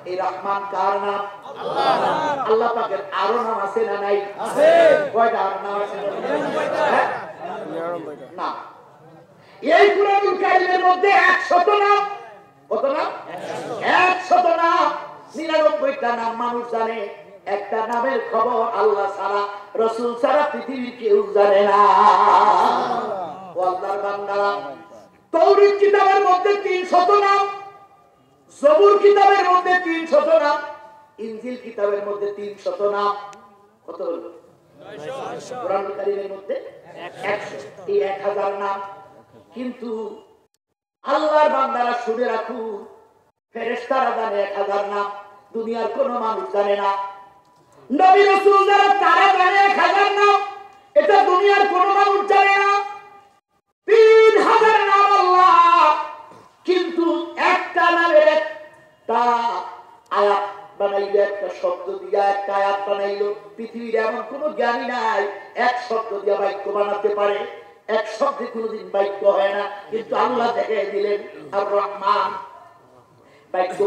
এই রহমান কার নাম? আল্লাহ পাকের আরো নাম আছে না নাই? কয়টা আরো নাম আছে? না, এই কুরআনুল কারীমের মধ্যে 100 নাম। কত নাম? 100 নাম। 99টা নাম মানুষ জানে, একটা নামের খবর আল্লাহ ছাড়া, রাসূল ছাড়া পৃথিবীর কেউ জানে না। ও আল্লাহর বান্দারা, তাওরীত কিতাবের মধ্যে 300 নাম, জবুর কিতাবের মধ্যে 300 নাম, ইনজিল কিতাবের মধ্যে 300 নাম। কত হলো? 900। কুরআনুল কারীমের মধ্যে 100, এই 1000 নাম। কিন্তু আল্লাহর বান্দারা শুনে রাখুন, ফেরেশতারা জানে 1000 নাম, দুনিয়ার কোনো মানুষ জানে না। নবী রাসূল যারা তারা জানে 1000 নাম, এটা দুনিয়ার কোনো মানুষ জানে না। 3000 নাম আল্লাহ, কিন্তু একটা নামের একটা আয়াত বানাইলো, একটা শব্দ দিয়া একটা আয়াত বানাইলো। পৃথিবীর এমন কোনো জ্ঞানী নাই এক শব্দ দিয়া বাক্য বানাতে পারে। এক শব্দে কোনোদিন বাক্য হয় না, কিন্তু আল্লাহ দেখাই দিলেন আর রহমান। বাক্য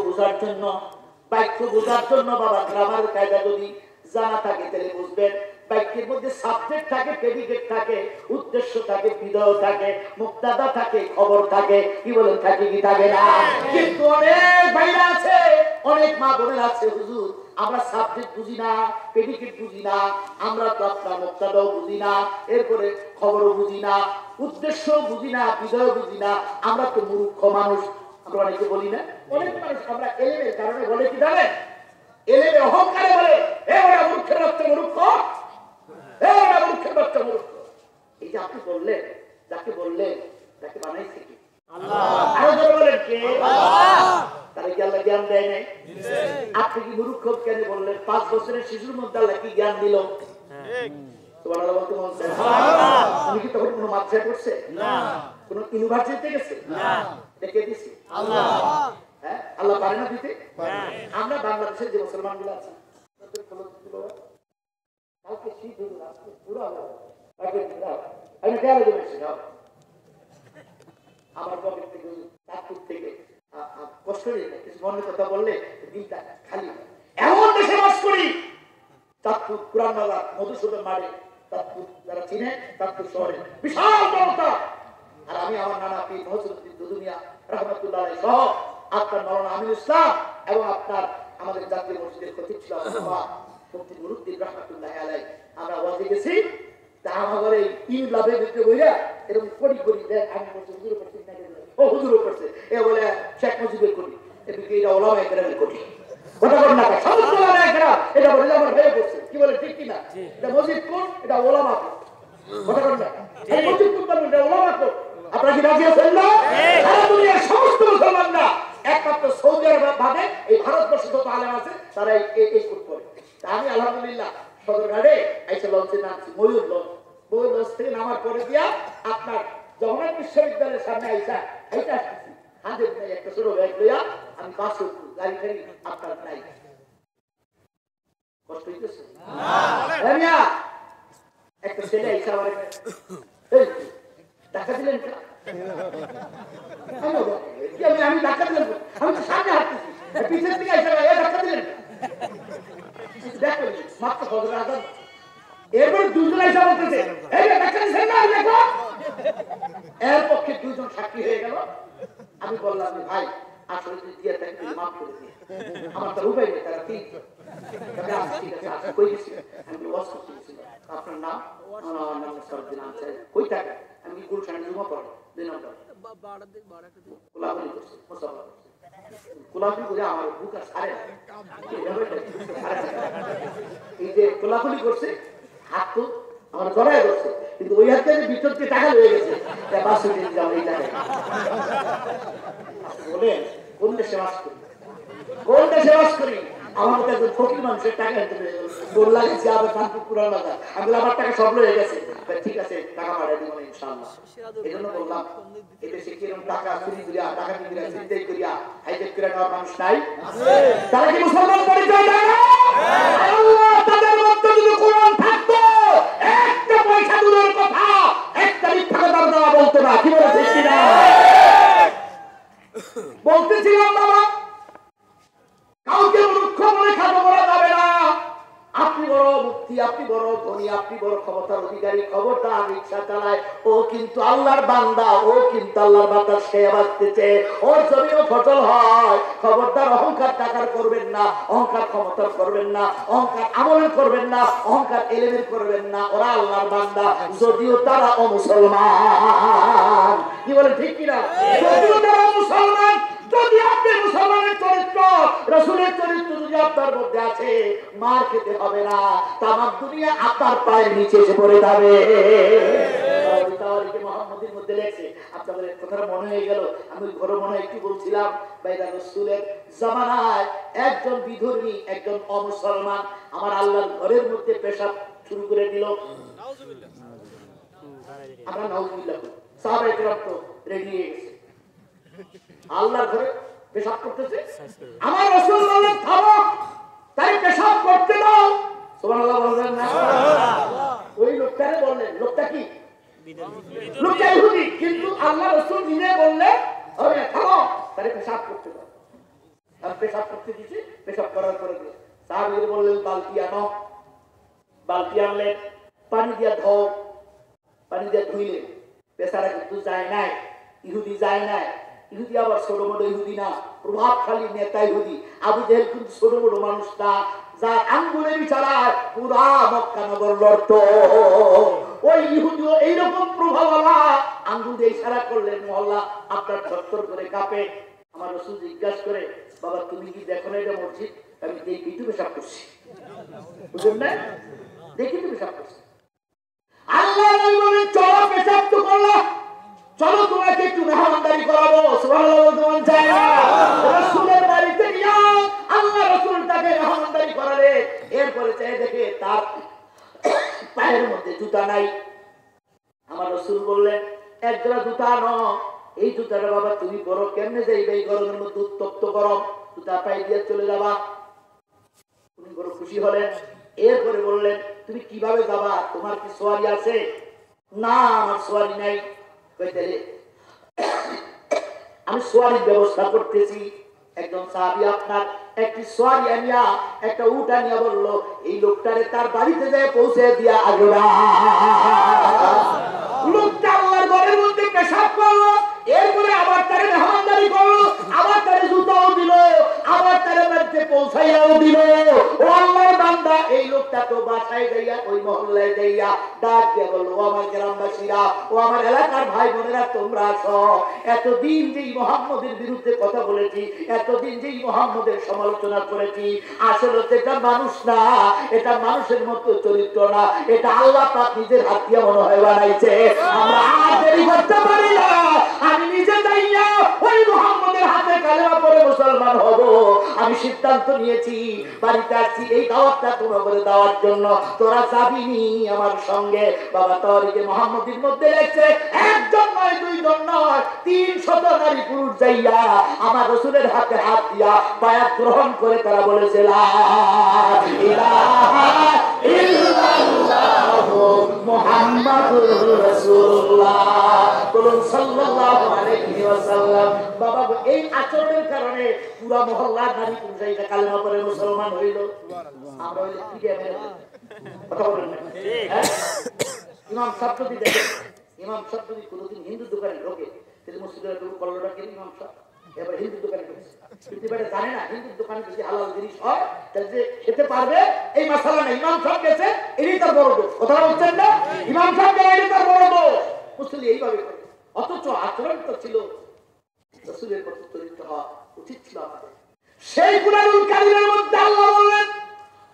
বোঝার জন্য বাবা গ্রামার কায়দা যদি জানা থাকে তাহলে বুঝবেন, বাক্যের মধ্যে সাবজেক্ট থাকে, প্রেডিকেট থাকে, উদ্দেশ্য থাকে, বিধেয় থাকে, মুক্তাদা থাকে, খবর থাকে, কি বলেন থাকে কি থাকে না? কিন্তু অনেক ভাইরা আছে, অনেক মা বোনের আছে, হুজুর আমরা সাবজেক্ট বুঝি না, প্রেডিকেট বুঝি না, আমরা তো আপনার মুক্তাদাও বুঝি না, এরপরে খবরও বুঝি না, উদ্দেশ্য বুঝি না, বিধেয় বুঝি না, আমরা তো মূর্খ মানুষ। আমরা অনেকে বলি না, অনেক মানুষ আমরা এলেমের কারণে বলে কি জানেন, এলেমের অহংকারে বলে এ ওরা মূর্খের বাচ্চা মূর্খ, এ ওরা মূর্খের বাচ্চা মূর্খ। এই যে আপনি বললেন, যাকে বললেন তাকে বানাইছে কি? আল্লাহ। আরো জোরে বলেন কে? আল্লাহ। তাহলে কি আল্লাহ জ্ঞান দেয় নাই? আপনি কি মূর্খ কেন বললেন? 5 বছরের শিশুর মধ্যে আল্লাহ কি জ্ঞান দিল? সুবহানাল্লাহ বলতে মন চায়? সুবহানাল্লাহ। তুমি কি তখন কোনো মাদ্রাসায় পড়ছে? না। কোন ইউনিভার্সিটিতে গেছে? না। দেখে দিছি আল্লাহ। হ্যাঁ, আল্লাহ পারে না দিতে? আমরা বাংলাদেশের যে মুসলমানগুলো আছে তাদের কালকে শীত হলো না, পুরো আমি দেয়ালে জমেছি সব আমার পকেট থেকে, চাঁদপুর থেকে কষ্ট নেই, কিছু মনে কথা বললে দিনটা খালি। এমন দেশে বাস করি, চাঁদপুর কুরানবাজার মধুসূদন মাঠে, চাঁদপুর যারা চিনে, চাঁদপুর শহরে বিশাল জনতা। আর আমি আমার নানা পীর মহসিনুদ্দিন দুদুমিয়া রহমতুল্লাহ আলাইহি সহ আপনার মাওলানা আমিনুল ইসলাম এবং আপনার আমাদের জাতীয় মসজিদের খতিব ছিল মুফতি নুরুদ্দিন রহমতুল্লাহ আলাইহি, আমরা ওয়াজে গেছি। তা আমাদের এই ঈদ লাভের ভিতরে বইরা এরকম কোটি কোটি দেয়, আমি বলছি হুজুর করছি, ও হুজুর করছে, এ বলে শেখ মুজিবের কোটি, এদিকে এটা ওলামা একরামের কোটি। কথা বলেন না, সমস্ত ওলামা একরাম এটা বলে আমার ভেবে করছে, কি বলে ঠিক কিনা? এটা মসজিদ কোন, এটা ওলামা কোন। কথা বলেন না, এই মসজিদ কোন বলেন, এটা ওলামা কোন। আপনারা কি রাজি আছেন না? সারা দুনিয়ার সমস্ত মুসলমানরা একমাত্র সৌদি আরব বাদে এই ভারতবর্ষে যত আলেম আছে তারা এই কোট করে। আমি আলহামদুলিল্লাহ সদরঘাটে আইসা লঞ্চে নামছি, ময়ূর লঞ্চ থেকে নামার পরে দিয়া আপনার জগন্নাথ বিশ্ববিদ্যালয়ের সামনে আইসা আসতেছি, হাতে একটা ছোট ব্যাগ লইয়া আমি বাস উঠছি, গাড়ি খালি আপনার নাই। কষ্ট হইতেছে না? একটা ছেলে আইসা আমার টাকা দিলেন, আমি টাকা দিলাম, আমি তো সামনে হাঁটতেছি, পিছের দিকে আইসা টাকা দিলেন, দেখো মাত্র 15,000। এরপরে দুজন আইসা বলতেছে এই টাকা দিচ্ছেন না, দেখো। এর পক্ষে 2 জন সাক্ষী হয়ে গেল। আমি বললাম ভাই আসলে যদি দিয়ে থাকি মাফ করে দিই, আমার তো উপায় নেই, তারা 3 জন। ঠিক আছে, কই গেছি? আমি ওয়াজ করতেছি। আপনার নাম? আমার নাম সরদিন আছে। কই থাকে? আমি গুলশানে জুমা পড়ি 2 নম্বর। কোলাকুলি করছে, মুসাফা করছে, কোলাকুলি করে আমার বুক আর সারে এই যে কোলাকুলি করছে, হাত তো আমার গলায় ধরছে, কিন্তু ওই হাতে ভিতর থেকে টাকা হয়ে গেছে। বলে কোন দেশে বাস করি, কোন দেশে বাস করি? আমার মতো একজন ফকির মানুষের টাকা দোল লাগিয়েছি, আবার কানপুর পুরান বাজার, আমি আমার টাকা সব হয়ে গেছে। ঠিক আছে, টাকা পাঠিয়ে দিব ইনশাআল্লাহ। এই জন্য বললাম এদেশে কিরকম টাকা চুরি করিয়া, টাকা করিয়া, চিন্তাই করিয়া হাইজেক করে নেওয়ার মানুষ নাই? তারা কি মুসলমান পরিচয় দেয় না? আল্লাহ তাদের মধ্যে যদি কোরআন থাকতো, একটা পয়সা দূরের কথা, একটা মিথ্যা কথা তারা বলতো না। কি বলে ঠিক কিনা? বলতেছিলাম বাবা উনি আপনি বড় ক্ষমতার অধিকারী, খবরদার রিক্সা চালায়, ও কিন্তু আল্লাহর বান্দা, ও কিন্তু আল্লাহর বান্দার খেয়ে বাঁচতেছে, ওর জমিও ফসল হয়। খবরদার অহংকার টাকার করবেন না, অহংকার ক্ষমতার করবেন না, অহংকার আমলের করবেন না, অহংকার এলেমের করবেন না। ওরা আল্লাহর বান্দা, যদিও তারা অমুসলমান। কি বলে ঠিক কিনা? যদিও তারা মুসলমান, যদি আপনি মুসলমানের চরিত্র, রাসূলের চরিত্র যদি আপনার মধ্যে আছে, মার খেতে হবে না, তামাম দুনিয়া আপনার পায়ের নিচে এসে পড়ে যাবে। মুহাম্মদের মধ্যে লেখছে, আপনাদের কথাটা মনে হয়ে গেল, আমি ঘরে মনে একটু বলছিলাম, বাইরা রাসূলের জামানায় একজন বিধর্মী, একজন অমুসলমান আমার আল্লাহর ঘরের মধ্যে পেশাব শুরু করে দিল। আমরা নাউজুবিল্লাহ, সাহাবায়ে কেরাম তো রেডি হয়ে গেছে, আল্লাহর ঘরে পেশাব করতেছে। আমার রাসূল বললেন, থামো, তাই পেশাব করতে দাও। সুবহানাল্লাহ বলবেন না? ওই লোকটারে বললেন, লোকটা কি? লোকটা ইহুদি, কিন্তু আল্লাহ রাসূল নিজে বললেন, আরে থামো, তাই পেশাব করতে দাও। আর পেশাব করতে দিয়েছে, পেশাব করার পরে সাহাবীরা বললেন, বালতি আনো। বালতি আনলেন, পানি দিয়া ধোও, পানি দিয়ে ধুইলে পেশারা কিন্তু যায় নাই, ইহুদি যায় নাই। ইহুদি আবার ছোট মোটো ইহুদি না, প্রভাবশালী নেতা ইহুদি। আবু জেহেল কিন্তু ছোট মোটো মানুষ না, যার আঙ্গুলে বিচারায় পুরা মক্কা নগর লড়ত। ওই ইহুদিও এইরকম প্রভাবওয়ালা, আঙ্গুল দিয়ে ইশারা করলেন, মহল্লা আপনার থরথর করে কাঁপে। আমার রাসূল জিজ্ঞাসা করে, বাবা তুমি কি দেখো না এটা মসজিদ? আমি দেখি তো পেশাব করছি, বুঝলেন না? দেখি তো পেশাব করছি। আল্লাহ নবী বলেন, চলো পেশাব তো করলা, চলো তোমাকে একটু মেহমানদারি করাবো। সুবহানাল্লাহ বলতে চায় না? রাসূলের বাড়িতে গিয়া আল্লাহ রাসূল তাকে মেহমানদারি করালে, এরপরে চেয়ে দেখে তার পায়ের মধ্যে জুতা নাই। আমার রাসূল বললেন, এক জোড়া জুতা আনো, এই জুতাটা বাবা তুমি পরো, কেমনে যাইবে এই গরমের মধ্যে, উত্তপ্ত গরম, জুতা পায়ে দিয়ে চলে যাবা। উনি বড় খুশি হলেন। এরপরে বললেন, তুমি কিভাবে যাবা, তোমার কি সোয়ারি আছে? না, আমার সোয়ারি নাই। আমি সোয়ারির ব্যবস্থা করতেছি। একজন সাহাবী আপনার একটি সোয়ারি আনিয়া, একটা উট আনিয়া বলল, এই লোকটারে তার বাড়িতে যায় পৌঁছে দিয়া আগবা। লোকটা আল্লাহর ঘরের মধ্যে পেশাব করলো, এরপরে আবার তারে মেহমানদারি করলো, আবার তারে জুতাও দিল, আবার তারে বাড়িতে পৌঁছাইয়াও দিল। ও আল্লাহর বান্দা, এই লোকটা তো বাসায় যাইয়া, ওই মহল্লায় যাইয়া ডাক দিয়ে বলল, ও আমার গ্রামবাসীরা, ও আমার এলাকার ভাই বোনেরা, তোমরা আসো। এতদিন যেই মুহাম্মদের বিরুদ্ধে কথা বলেছি, এতদিন যেই মুহাম্মদের সমালোচনা করেছি, আসলে এটা মানুষ না, এটা মানুষের মতো চরিত্র না, এটা আল্লাহ পাক নিজের হাত দিয়ে মনে হয় বানাইছে। আমরা আর দেরি করতে পারি না, আমি নিজে যাইয়া ওই মুহাম্মদের হাতে কালেমা পড়ে মুসলমান হব। আমি সিদ্ধান্ত নিয়েছি, বাড়িতে আসছি এই দাওয়াতটা তোমাদের দেওয়ার জন্য, তোরা যাবিনি আমার সঙ্গে। বাবা তারিখে মুহাম্মদের মধ্যে লেখছে, একজন নয়, দুইজন নয়, 300 নারী পুরুষ যাইয়া আমার রাসূলের হাতে হাত দিয়া বায়াত গ্রহণ করে তারা বলেছে, লা ইলাহা ইল্লাল্লাহু মুহাম্মাদুর রাসূলুল্লাহ, বলুন সাল্লাল্লাহু আলাইহি ওয়াসাল্লাম। বাবা এই আচরণের কারণে পুরা মহল্লার নারী পুরুষ এটা কালেমা পড়ে মুসলমান হইল। আমরা হইলে কি হবে? কথা বলেন না? ইমাম সাহেব যদি দেখেন, ইমাম সাহেব যদি কোনোদিন হিন্দু দোকানে ঢোকে, তাহলে মসজিদের কল্লোটা কেন ইমাম সাহেব এবার হিন্দু দোকানে ঢুকছে, কিন্তু এটা জানে না হিন্দু দোকানে যদি হালাল জিনিস হয় তাহলে যে খেতে পারবে এই মাসালা না। ইমাম সাহেব গেছে, এটাই তার বড় দোষ। কথা বলছেন না? ইমাম সাহেব এটাই তার বড় দোষ। মুসলিম এইভাবে করে, অথচ আচরণ তো ছিল রাসূলের মতো চরিত্র হওয়া উচিত ছিল আমাদের। সেই কুরআনুল কারীমের মধ্যে আল্লাহ বললেন,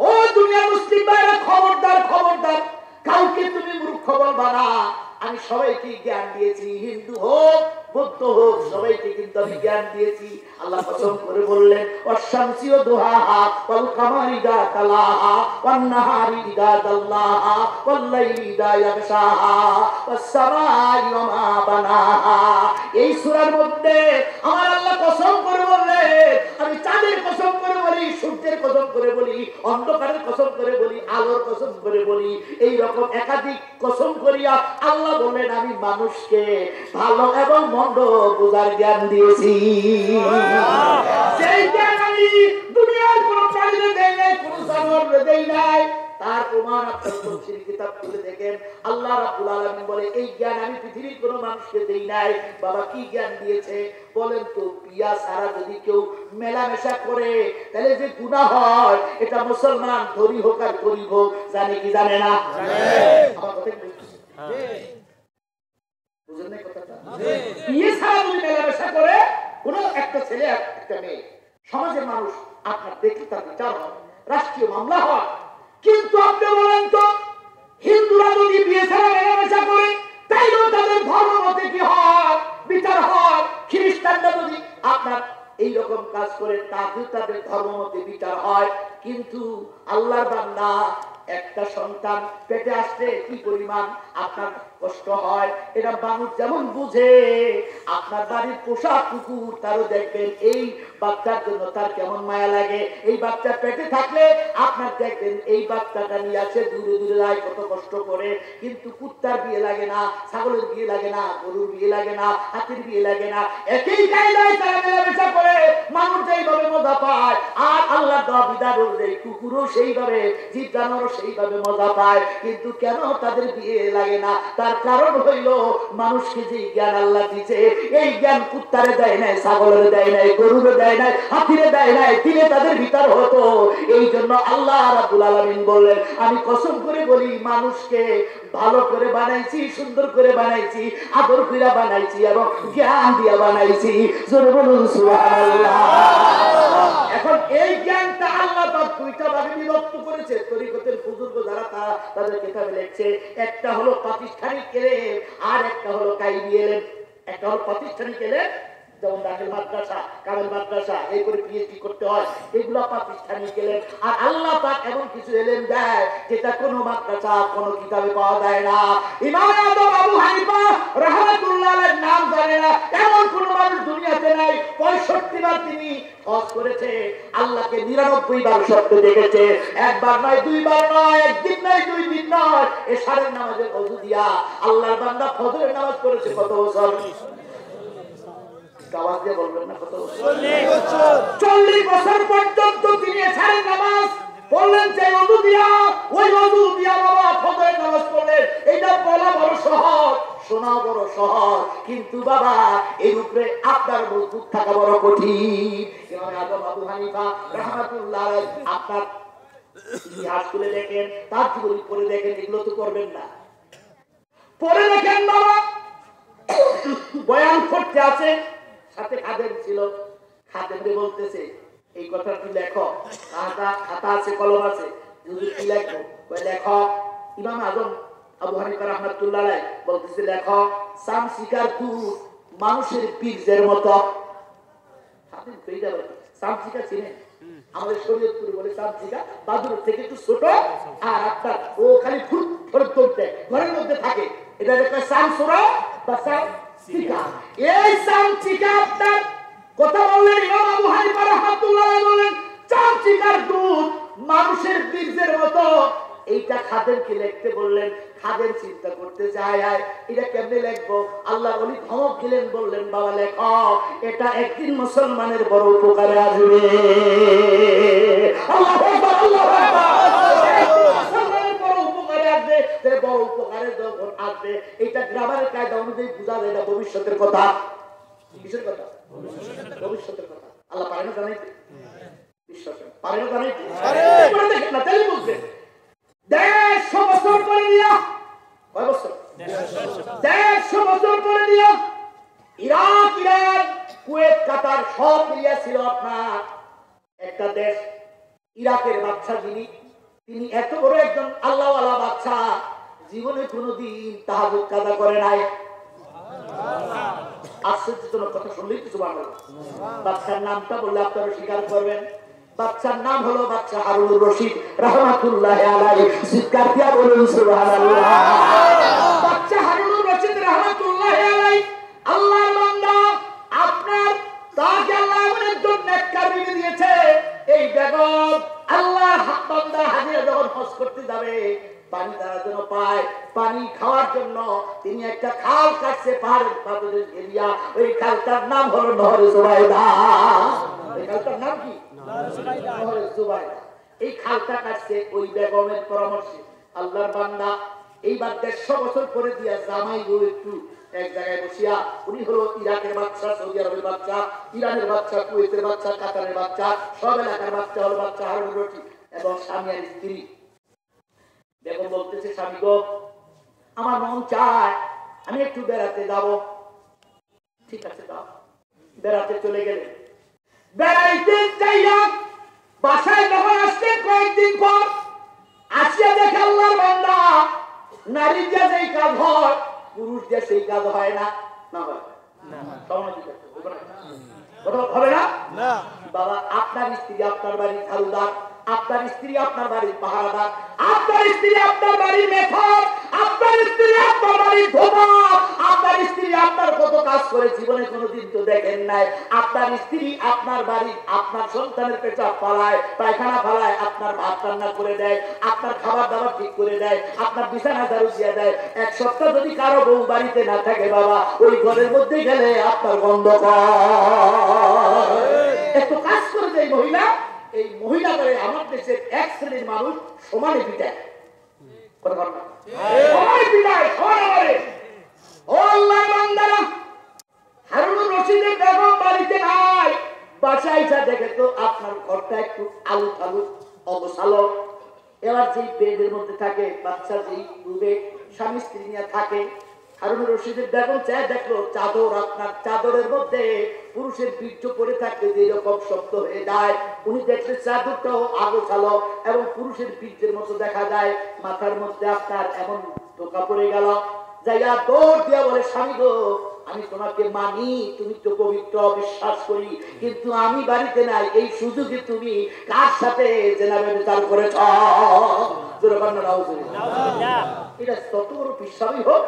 ও দুনিয়ার মুসলিম ভাইরা, খবরদার খবরদার, কাউকে তুমি মূর্খ বলবা না। আমি সবাইকে জ্ঞান দিয়েছি, হিন্দু হোক বৌদ্ধ হোক, সবাইকে কিন্তু আমি জ্ঞান দিয়েছি। আল্লাহ কসম করে বললেন, ওয়াশ-শামসি ওয়া-দুহাহা ওয়াল কামারি ইযা তালাহা ওয়ান নাহারি ইযা জাল্লাহা ওয়াল লাইলি ইযা ইয়াগশাহা ওয়াস-সামাই ওয়া মা বানাহা। এই সূরার মধ্যে আমার আল্লাহ কসম করে বললেন, আমি চাঁদের কসম করে বলি, সূর্যের কসম করে বলি, অন্ধকারের কসম করে বলি, আলোর কসম করে বলি, এই রকম একাধিক কসম করিয়া আল্লাহ বলেন, আমি মানুষকে ভালো এবং মন্দ বোঝার জ্ঞান দিয়েছি। সেই জ্ঞান আমি দুনিয়ার কোন প্রাণীকে দেই নাই, কোন জানোয়ারকে দেই নাই। তার প্রমাণ আপনার তফসির কিতাব খুলে দেখেন। আল্লাহ রাব্বুল আলামিন বলে এই জ্ঞান আমি পৃথিবীর কোনো মানুষকে দেই নাই। বাবা কি জ্ঞান দিয়েছে বলেন তো? পিয়া সারা যদি কেউ মেলামেশা করে তাহলে যে গুনাহ হয় এটা মুসলমান ধরি হোক আর গরিব হোক জানে কি জানে না? আমার কথা বুঝছেন? বুঝেন না কথাটা? পিয়া সারা যদি মেলামেশা করে কোন একটা ছেলে একটা মেয়ে, সমাজের মানুষ আপনার দেখলে তার বিচার হয়, রাষ্ট্রীয় মামলা হয়। কিন্তু আপনি বলেন তো হিন্দুরা যদি বিয়ে ছাড়া মেলামেশা করে তাইলেও তাদের ধর্ম মতে কি হয়? বিচার হয়। খ্রিস্টানরা যদি আপনার এইরকম কাজ করে তাদের তাদের ধর্ম মতে বিচার হয়। কিন্তু আল্লাহর বান্দা একটা সন্তান পেটে আসলে কি পরিমাণ আপনার কষ্ট হয় এটা মানুষ যেমন বুঝে, আপনার বাড়ির পোষা কুকুর তারও দেখবেন এই বাচ্চার জন্য তার কেমন মায়া লাগে। এই বাচ্চা পেটে থাকলে আপনার দেখবেন এই বাচ্চাটা নিয়ে আসে দূরে দূরে যায় কত কষ্ট করে। কিন্তু কুত্তার বিয়ে লাগে না, ছাগলের বিয়ে লাগে না, গরুর বিয়ে লাগে না, হাতির বিয়ে লাগে না। একই কায়দায় তারা মেলামেশা করে মানুষ যেইভাবে মজা পায় আর আল্লাহ দেওয়া বিধান অনুযায়ী কুকুরও সেইভাবে, জীব জানোয়ারও সেইভাবে মজা পায়। কিন্তু কেন তাদের বিয়ে লাগে না? তার কারণ হইল মানুষকে যে জ্ঞান আল্লাহ দিয়েছে এই জ্ঞান কুত্তারে দেয় নাই, ছাগলের দেয় নাই, গরুরে দেয় নাই, হাতিরে দেয় নাই, দিলে তাদের ভিতর হতো। এই জন্য আল্লাহ রাব্বুল আলামিন বললেন আমি কসম করে বলি মানুষকে ভালো করে বানাইছি, সুন্দর করে বানাইছি, আদর করে বানাইছি এবং জ্ঞান দিয়ে বানাইছি। জোরে বলুন সুবহানাল্লাহ। এখন এই জ্ঞানটা আল্লাহ তার দুইটা ভাগে বিভক্ত করেছে। তরিকতের বুজুর্গ যারা তাদের কিতাবে লিখছে একটা হলো প্রাতিষ্ঠানিক এলেম আর একটা হলো কাইমি এলেম। একটা হলো প্রাতিষ্ঠানিক এলেম যেমন দাখিল মাদ্রাসা, কামেল মাদ্রাসা, এই করে পিএইচডি করতে হয়, এগুলো প্রাতিষ্ঠানিক এলেম। আর আল্লাহ পাক এমন কিছু এলেম দেয় যেটা কোনো মাদ্রাসা কোনো কিতাবে পাওয়া যায় না। ইমাম আযম আবু হানিফা রাহমাতুল্লাহ আলাইহির নাম জানে না এমন কোন মানুষ দুনিয়াতে নাই। 65 বার তিনি হজ করেছে, আল্লাহকে 99 বার স্বপ্নে দেখেছে। একবার নয়, দুইবার নয়, একদিন নয়, 2 দিন নয়। এশারের নামাজে ওযু দিয়া আল্লাহর বান্দা ফজরের নামাজ পড়েছে কত বছর? বলবেন না কত বছর? 40 বছর পর্যন্ত তিনি এশারের নামাজ পড়লেন। যে ওযু দিয়া ওই ওযু দিয়া বাবা ফজরের নামাজ পড়লেন। এটা বলা বড় সহজ, শোনা বড় সহজ, কিন্তু বাবা এর উপরে আপনার মজবুত থাকা বড় কঠিন। ইমাম আযম আবু হানিফা রাহমাতুল্লাহ আলাইহি আপনার ইতিহাস খুলে দেখেন, তার জীবনী পড়ে দেখেন, এগুলো তো করবেন না। পড়ে দেখেন বাবা বয়ান করতে আছে, সাথে খাদেম ছিল, খাদেমরে বলতেছে এই কথাটি লেখো। খাতা আছে, কলম আছে, কি লেখো? লেখো। ইমাম আযম আবু হানিফা রাহমাতুল্লাহ আলাইহি বলতেছে লেখো সামসিকার দুধ মানুষের বীর্যের মতো। খাদেম কই যাবে? সামসিকা চিনেন? আমাদের শরীয়তপুরে বলে সামসিকা বাদুর থেকে একটু ছোট আর আপনার ও খালি ফুট ফুট করতে ঘরের মধ্যে থাকে। এটা একটা সামসুরা বা সামসিকা। এই সামসিকা আপনার কথা বললেন ইমাম আবু হানিফা রাহমাতুল্লাহ আলাইহি বলেন সামসিকার দুধ মানুষের বীর্যের মতো। এইটা খাদেমকে লিখতে বললেন। খাদেম চিন্তা করতে যায় এটা কেমনে লিখবো? আল্লাহ ওলি ধমক দিলেন, বললেন বাবা লেখো, এটা একদিন মুসলমানের বড় উপকারে আসবে। আল্লাহু আকবার, আল্লাহু আকবার। মুসলমানের বড় উপকারে আসবে। যে বড় উপকারে যখন আসবে এটা গ্রামারের কায়দা অনুযায়ী বোঝা যায় না ভবিষ্যতের কথা। কিসের কথা? ভবিষ্যতের কথা। আল্লাহ পারে না জানাইতে? বিশ্বাস পারে না জানাইতে? পারে। দেখেন না তাহলে বুঝবেন। 150 বছর পরে দিয়া, কয় বছর? 150 বছর পরে দিয়া ইরাক, ইরান, কুয়েত, কাতার সব মিলিয়ে ছিল আপনার একটা দেশ। ইরাকের বাদশা তিনি এত বড় একজন আল্লাহওয়ালা বাদশা, জীবনে কোনোদিন তাহাজ্জুদ কাজা করে নাই। আশ্চর্যজনক কথা শুনলেই কিছু ভালো। বাদশার নামটা বললে আপনারা স্বীকার করবেন। বাদশার নাম হলো বাদশা হারুনুর রশিদ রাহমাতুল্লাহি আলাইহি। চিৎকার দিয়া বলুন সুবহানাল্লাহ। বাদশা হারুনুর রশিদ রাহমাতুল্লাহি আলাইহি আল্লাহর বান্দা। আপনার তাকে আল্লাহ এমন একজন নেককার বিবি দিয়েছে। এই বেগম আল্লাহর বান্দা হাজিরা যখন হজ করতে যাবে পানি তারা যেন পায়, পানি খাওয়ার জন্য তিনি একটা খাল কাটছে পাহাড়ের পাথরের এরিয়া। ওই খালটার নাম হলো নহরে জুবাইদা। ওই খালটার নাম কি? নহরে জুবাইদা। এই খালটা কাটছে ওই বেগমের পরামর্শে। আল্লাহর বান্দা এইবার 150 বছর পরে দিয়া জামাই গো একটু এক জায়গায় বসিয়া, উনি হলো ইরাকের বাচ্চা, সৌদি আরবের বাচ্চা, ইরানের বাচ্চা, কুয়েতের বাচ্চা, কাতারের বাচ্চা, সব এলাকার বাচ্চা হলো বাচ্চা হারুন রশিদ এবং স্বামী আর স্ত্রী। বেগম বলতেছে, স্বামী গো আমার মন চায় আমি একটু বেড়াতে যাব। ঠিক আছে দাও। বেড়াতে চলে গেলে বেড়াইতে যাইয়া বাসায় যখন আসতেন কয়েকদিন পর আসিয়া দেখে আল্লাহর বান্দা নারী দিয়ে যেই কাজ হয় পুরুষ দিয়ে সেই কাজ হয় না। না হয় হবে না বাবা। আপনার স্ত্রী আপনার বাড়ির ঝাড়ুদার, আপনার স্ত্রী আপনার বাড়ির পাহারাদার, আপনার স্ত্রী আপনার বাড়ির মেথর, আপনার স্ত্রী আপনার বাড়ির ধোবা, আপনার স্ত্রী আপনার কত কাজ করে জীবনে কোনোদিন তো দেখেন নাই। আপনার স্ত্রী আপনার বাড়ির আপনার সন্তানের পেছাব ফালায়, পায়খানা ফালায়, আপনার ভাত রান্না করে দেয়, আপনার খাবার দাবার ঠিক করে দেয়, আপনার বিছানা ঝাড়ু দিয়ে দেয়। এক সপ্তাহ যদি কারো বউ বাড়িতে না থাকে বাবা, ওই ঘরের মধ্যে গেলে আপনার গন্ধ এত কাজ করে দেয় মহিলা। এই মহিলা করে আমার দেশের এক শ্রেণীর মানুষ সমানে পিটায়, সমানে পিটায়, সমানে। ও আল্লাহর বান্দারা, হারুন রশিদের বেগম বাড়িতে নাই, বাসায় যা দেখে তো আপনার ঘরটা একটু আলু ফালু অবসালো। এবার যেই বেডের মধ্যে থাকে বাচ্চা, যেই রুমে স্বামী স্ত্রী নিয়ে থাকে, হারুন রশিদের বেগম চায় দেখলো চাদর, আপনার চাদরের মধ্যে পুরুষের বীর্য পড়ে থাকলে যে রকম শক্ত হয়ে যায়, উনি দেখলে চাদরটাও আগোছালো এবং পুরুষের বীর্যের মতো দেখা যায়। মাথার মধ্যে আপনার এমন ধোকা পড়ে গেল, যাইয়া দৌড় দিয়া বলে, স্বামী গো আমি তোমাকে মানি, তুমি তো পবিত্র, বিশ্বাস করি, কিন্তু আমি বাড়িতে নাই, এই সুযোগে তুমি কার সাথে জেনা ব্যভিচার করেছ? এটা তত বড় বিশ্বাসই হোক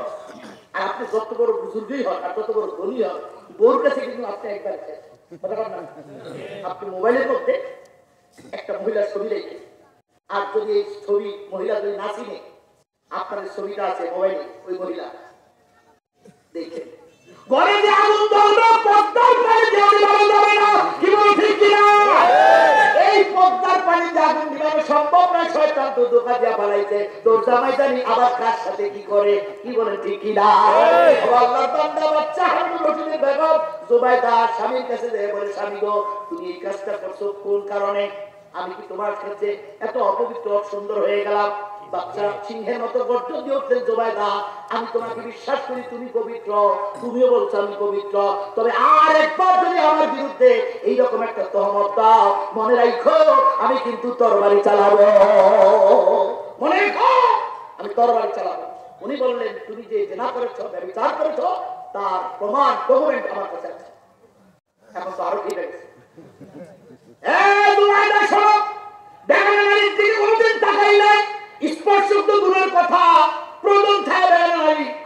আর আপনি যত বড় বুজুর্গই হন আর যত বড় ধনী হন, বউর কাছে কিন্তু আপনি একবার আপনি মোবাইলের মধ্যে একটা মহিলার ছবি রেখে, আর যদি এই ছবি মহিলা যদি না চিনে, আপনার ছবিটা আছে মোবাইলে, ওই মহিলা দেখেন ঘরে যে আগুন জ্বলবে পদ্মার পানি দিয়ে নিভানো যাবে না। কি বল ঠিক কিনা? এই পদ্মার পানি দিয়ে আগুন নিভানো সম্ভব নয়। শয়তান তো ধোঁকা দিয়া পালাইছে। তোর জামাই জানি আবার কার সাথে কি করে? কি বলেন ঠিক কিনা? আল্লাহর বান্দা বাচ্চা হারুন রশিদের বেগম জুবাইদা স্বামীর কাছে যেয়ে বলে, স্বামী গো তুমি এই কাজটা করছো কোন কারণে? আমি কি তোমার কাছে এত অপবিত্র সুন্দর হয়ে গেলাম? বাচ্চা সিংহের মতো গর্জন দিয়ে উঠলেন, জুবাইদা আমি তোমাকে বিশ্বাস করি তুমি পবিত্র, তুমিও বলছো আমি পবিত্র, তবে আর একবার যদি আমার বিরুদ্ধে এইরকম একটা তহমত দাও, মনে রাখো আমি কিন্তু তরবারি চালাবো, মনে রাখো আমি তরবারি চালাবো। উনি বললেন, তুমি যে জেনা করেছো, ব্যভিচার করেছো, তার প্রমাণ ডকুমেন্ট আমার কাছে আছে। এখন তো আরো ঠিক আছে।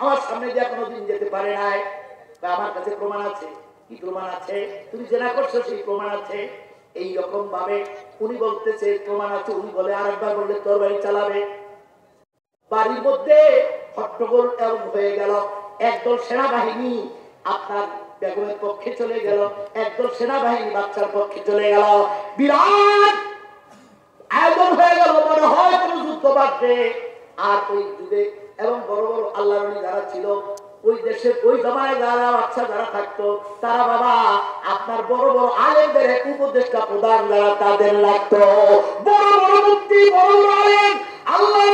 আমার সামনে দিয়ে কোনোদিন যেতে পারে নাই, আমার কাছে প্রমাণ আছে। কি প্রমাণ আছে? তুমি জেনা করছো সেই প্রমাণ আছে। এইরকম ভাবে উনি বলতেছে প্রমাণ আছে, উনি বলে আরেকবার বললে তরবারি চালাবে। বাড়ির মধ্যে হট্টগোল এমন হয়ে গেল। একদল সেনাবাহিনী আপনার বেগমের পক্ষে চলে গেল, একদল সেনাবাহিনী বাচ্চার পক্ষে চলে গেল। বিরাট আয়োজন হয়ে গেল, মনে হয় কোন যুদ্ধ বাঁধবে। আর ওই যুগে এবং বড় বড় আল্লাহর ওলি যারা ছিল ওই দেশের ওই জমানায় যারা বাচ্চা যারা থাকতো, তারা বাবা আপনার বড় বড় আলেমদের এক উপদেষ্টা প্রধান যারা তাদের লাগতো। বড় বড় মুফতি, বড় বড় আলেম, আল্লাহ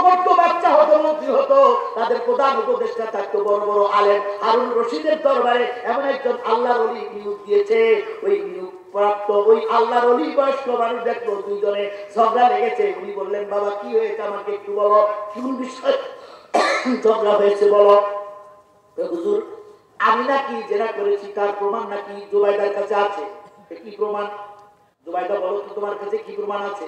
করতো, বাচ্চা হতো, মন্ত্রী হতো, তাদের প্রধান উপদেষ্টা থাকতো বড় বড় আলেম। হারুন রশিদের দরবারে এমন একজন আল্লাহর ওলি নিয়োগ দিয়েছে। ওই নিয়োগ প্রাপ্ত ওই আল্লাহর ওলি বয়স্ক মানুষ দেখলো দুইজনে ঝগড়া লেগেছে। উনি বললেন, বাবা কি হয়েছে আমাকে একটু বলো, কোন বিষয় ঝগড়া হয়েছে বলো। হুজুর আমি নাকি জেনা করেছি তার প্রমাণ নাকি জুবাইদার কাছে আছে। কি প্রমাণ? জুবাইদা বলো তো তোমার কাছে কি প্রমাণ আছে?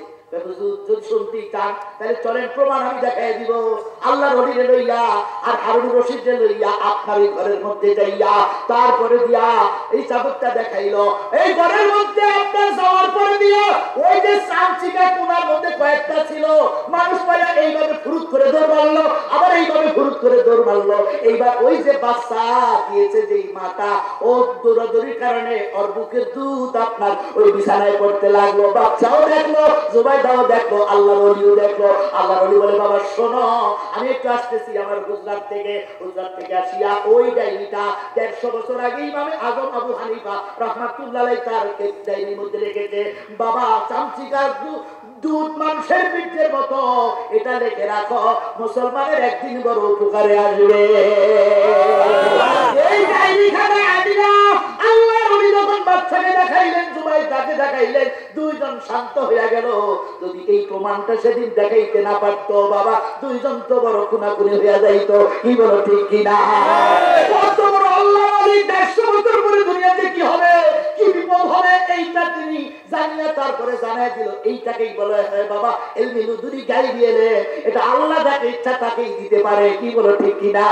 যদি শুনতেই চান তাহলে চলেন প্রমাণ আমি দেখাই দিব। আল্লাহর ওলিরে লইয়া আর হারুন রশিদরে লইয়া আপনার এই ঘরের মধ্যে যাইয়া তারপরে দিয়া এই চাবুকটা দেখাইলো। এই ঘরের মধ্যে আপনার যাওয়ার পরে দিয়া ওই যে চামচিকা কোনার মধ্যে কয়েকটা ছিল, মানুষ পাইয়া এইভাবে ফুরুত করে দৌড় মারলো, আবার এইভাবে ফুরুত করে দৌড় মারলো। এইবার ওই যে বাচ্চা দিয়েছে যে মাটা, ও দৌড়াদৌড়ির কারণে ওর বুকের দুধ আপনার ওই বিছানায় পড়তে লাগলো। বাচ্চাও দেখলো, জুবাইদাও দেখলো, আল্লাহর ওলিও দেখলো। আল্লাহর ওলি বলে, বাবা শোনো, আমি একটু আসতেছি আমার গুজরাট থেকে আসিয়া ওই ডাইনিটা 150 বছর আগে ইমামে আজম আবু হানিফা রাহমাতুল্লাহ আলাইহি তার ডাইনির মধ্যে রেখেছে। বাবা চামচিকার দুধ মানুষের বীর্যের মতো, এটা লিখে রাখো, মুসলমানের একদিন বড় উপকারে আসবে। এই ডাইনিখানা আদিলা আল্লাহর ওলি যখন বাচ্চাকে দেখাইলেন, জুবাইদাকে দেখাইলেন, দুইজন শান্ত হয়ে গেল। যদি এই প্রমাণটা সেদিন দেখাইতে না পারতো বাবা, দুইজন তো বড় খুনাখুনি হয়ে যাইতো। কি বলো ঠিক কিনা? কত বড় আল্লাহর ওলি, 150 বছর পরে দুনিয়াতে কি হবে, কি বিপদ হবে, এইটা তিনি জানিয়ে তারপরে জানাই দিল। এইটাকেই বলে বাবা এলমি লুদুরি গাই দিয়েলে, এটা আল্লাহ যাকে ইচ্ছা তাকেই দিতে পারে। কি বলো ঠিক কিনা?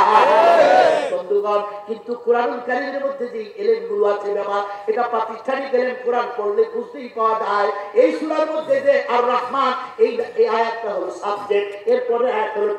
বন্ধুগণ, কিন্তু কোরআনুল কারীমের মধ্যে যে এলেমগুলো আছে বাবা, এটা প্রাতিষ্ঠানিক এলেম, কোরআন পড়লে বুঝতেই পাওয়া যায়। এই সূরার মধ্যে যে আর রহমান, এই আয়াতটা হলো সাবজেক্ট, এরপরে আয়াত হলো